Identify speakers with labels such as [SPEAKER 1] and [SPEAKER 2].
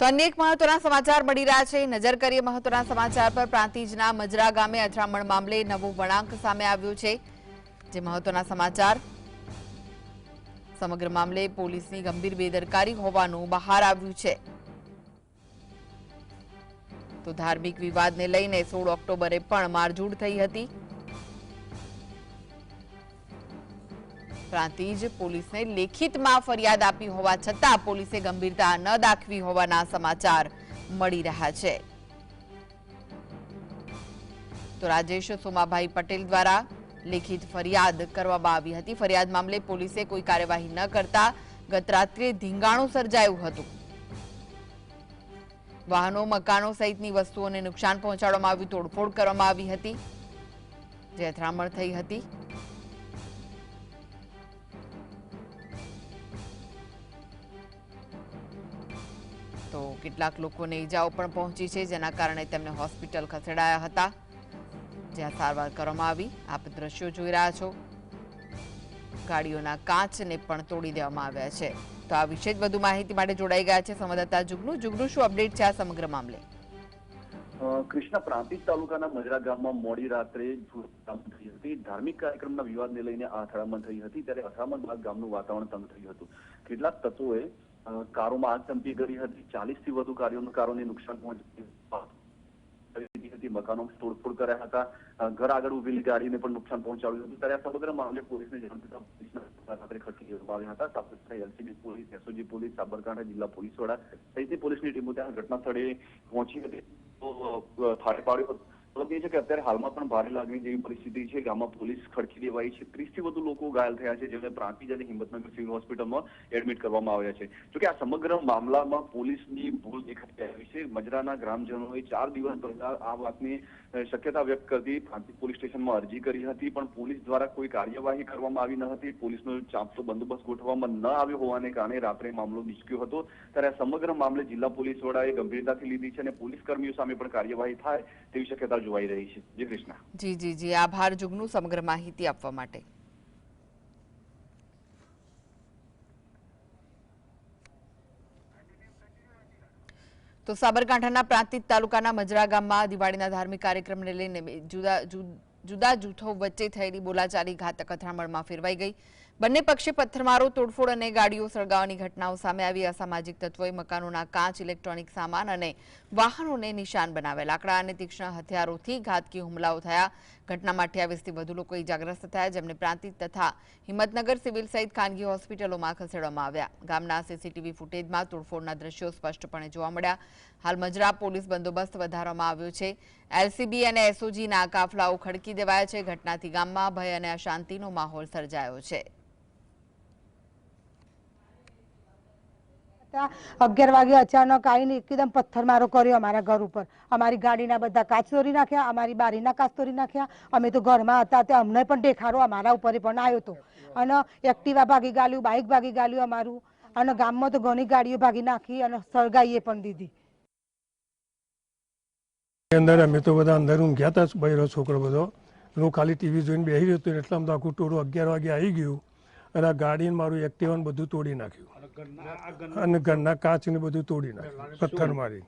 [SPEAKER 1] તો અન્ય એક મહત્વના સમાચાર મળી રહ્યા છે। નજર કરીએ મહત્વના સમાચાર પર। પ્રાંતિજના મજરા ગામે અથડામણ મામલે નવો વળાંક સામે આવ્યો છે। જે મહત્વના સમાચાર સમગ્ર મામલે પોલીસની ગંભીર બેદરકારી હોવાનું બહાર આવ્યું છે। તો ધાર્મિક વિવાદને લઈને 16 ઓક્ટોબરે પણ મારઝૂડ થઈ હતી। પ્રાંતિજ પોલીસને લેખિતમાં ફરિયાદ આપી હોવા છતાં પોલીસે ગંભીરતા ન દાખવી હોવાના સમાચાર મળી રહ્યા છે। તો રાજેશ સોમાભાઈ પટેલ દ્વારા લેખિત ફરિયાદ કરવામાં આવી હતી। ફરિયાદ મામલે પોલીસે કોઈ કાર્યવાહી ન કરતા ગત રાત્રે ધીંગાણું સર્જાયું હતું। વાહનો મકાનો સહિતની વસ્તુઓને નુકસાન પહોંચાડવામાં આવ્યું, તોડફોડ કરવામાં આવી હતી, જે અથડામણ થઈ હતી। તો કેટલાક લોકોને ઈજાઓ પણ પહોંચી છે, જેના કારણે તેમને હોસ્પિટલ ખસેડાયા હતા, જ્યાં સારવાર કરવામાં આવી। આપ દ્રશ્યો જોઈ રહ્યા છો। ગાડીઓના કાચને પણ તોડી દેવામાં આવ્યા છે। તો આ વિશે વધુ માહિતી માટે જોડાઈ ગયા છે સંવાદદાતા જુગનુ। શું અપડેટ છે આ સમગ્ર મામલે?
[SPEAKER 2] કૃષ્ણા, પ્રાંતિજ તાલુકાના મજરા ગામમાં મોડી રાત્રે થઈ હતી। ધાર્મિક કાર્યક્રમના વિવાદને લઈને આ અથડામણ થઈ હતી। ત્યારે અથડામણ બાદ ગામનું વાતાવરણ તંગ થયું હતું। કેટલાક તત્વોએ કારોમાં આગ ચંપી કરી હતી। 40 થી વધુ કારોને નુકસાન પહોંચ્યું હતી, મકાનોમાં તોડફોડ કર્યા હતા, ઘર આગળ ઉભેલી ગાડીને પણ નુકસાન પહોંચાડ્યું હતું। ત્યારે આ સમગ્ર મામલે પોલીસને જાણ થતા પોલીસના રાત્રે ખડકી દેવામાં આવ્યા હતા। Saputara LCB police, SOG police, Sabarkantha જિલ્લા પોલીસ વડા સહિતની પોલીસની ટીમો ત્યાં ઘટના સ્થળે પહોંચી હતી, થાળે પાડ્યો હતો। મતલબ એ છે કે અત્યારે હાલમાં પણ ભારે લાગણી જેવી પરિસ્થિતિ છે। ગામમાં પોલીસ ખડકી દેવાઈ છે। 30 થી વધુ લોકો ઘાયલ થયા છે, જેમને પ્રાંતિજ અને હિંમતનગર સિવિલ હોસ્પિટલમાં એડમિટ કરવામાં આવ્યા છે। જોકે આ સમગ્ર મામલામાં પોલીસની ભૂલ દેખાઈ આવી છે। મજરાના ગ્રામજનોએ 4 દિવસ પહેલા આ વાતની શક્યતા વ્યક્ત કરતી પ્રાંતિજ પોલીસ સ્ટેશનમાં અરજી કરી હતી, પણ પોલીસ દ્વારા કોઈ કાર્યવાહી કરવામાં આવી ન હતી। પોલીસનો ચાંપતો બંદોબસ્ત ગોઠવવામાં ન આવ્યો હોવાને કારણે રાત્રે મામલો નિષ્ક્રિય હતો। ત્યારે આ સમગ્ર મામલે જિલ્લા પોલીસ વડાએ ગંભીરતાથી લીધી છે અને પોલીસ કર્મીઓ સામે પણ કાર્યવાહી થાય તેવી શક્યતા જોવાઈ રહી છે। જી કૃષ્ણા।
[SPEAKER 1] જી આભાર જુગનુ સમગ્ર માહિતી આપવા માટે। તો સાબરકાંઠાના પ્રાંતિજ તાલુકાના મજરા ગામમાં દિવાળીના ધાર્મિક કાર્યક્રમને લઈને જુદા જૂથો વચ્ચે થયેલી બોલાચાલી ઘાતક અથડામણમાં ફેરવાઈ ગઈ। બંને પક્ષે પથ્થરમારો, તોડફોડ અને ગાડીઓ સળગાવવાની ઘટનાઓ સામે આવી। અસામાજિક તત્વોએ મકાનોના કાચ, ઇલેક્ટ્રોનિક સામાન અને વાહનોને નિશાન બનાવ્યા। લાકડા અને તીક્ષ્ણ હથિયારોથી ઘાતકી હુમલાઓ થયા। ઘટનામાં 28 થી વધુ લોકો ઇજાગ્રસ્ત થયા, જેમને પ્રાંતિજ તથા હિંમતનગર સિવિલ સહિત ખાનગી હોસ્પિટલોમાં ખસેડવામાં આવ્યા। ગામના સીસીટીવી ફૂટેજમાં તોડફોડના દ્રશ્યો સ્પષ્ટપણે જોવા મળ્યા। હાલ મજરા પોલીસ બંદોબસ્ત વધારવામાં આવ્યો છે। એલસીબી અને એસઓજીના કાફલાઓ ખડકી દેવાયા છે। ઘટનાથી ગામમાં ભય અને અશાંતિનો માહોલ સર્જાયો છે।
[SPEAKER 3] 11 વાગે અચાનક આવીને એકદમ પથ્થરમારો કર્યો અમારા ઘર ઉપર। અમારી ગાડીના બધા કાચ તોડી નાખ્યા, અમારી બારીના કાચ તોડી નાખ્યા। અમે તો ઘરમાં હતા તે અમને પણ દેખાડો અમારા ઉપર પણ આવ્યો હતો અને એક્ટિવા ભાગી ગાલ્યું, બાઇક ભાગી ગાલ્યું અમારું, અને ગામમાં તો ઘણી ગાડીઓ ભાગી નાખી અને સળગાઈએ પણ દીધી।
[SPEAKER 4] અંદર અમે તો બધા અંદર ઊંઘ્યા હતા, બૈરો છોકરો બધો, હું ખાલી ટીવી જોઈને બેસી રહ્યો હતો, એટલે આમ તો આખું ટોળું 11 વાગે આવી ગયું અને આ ગાડીને મારું એક્ટિવા બધું તોડી નાખ્યું અને ઘરના કાચ ને બધું તોડી નાખ્યું પથ્થર મારી।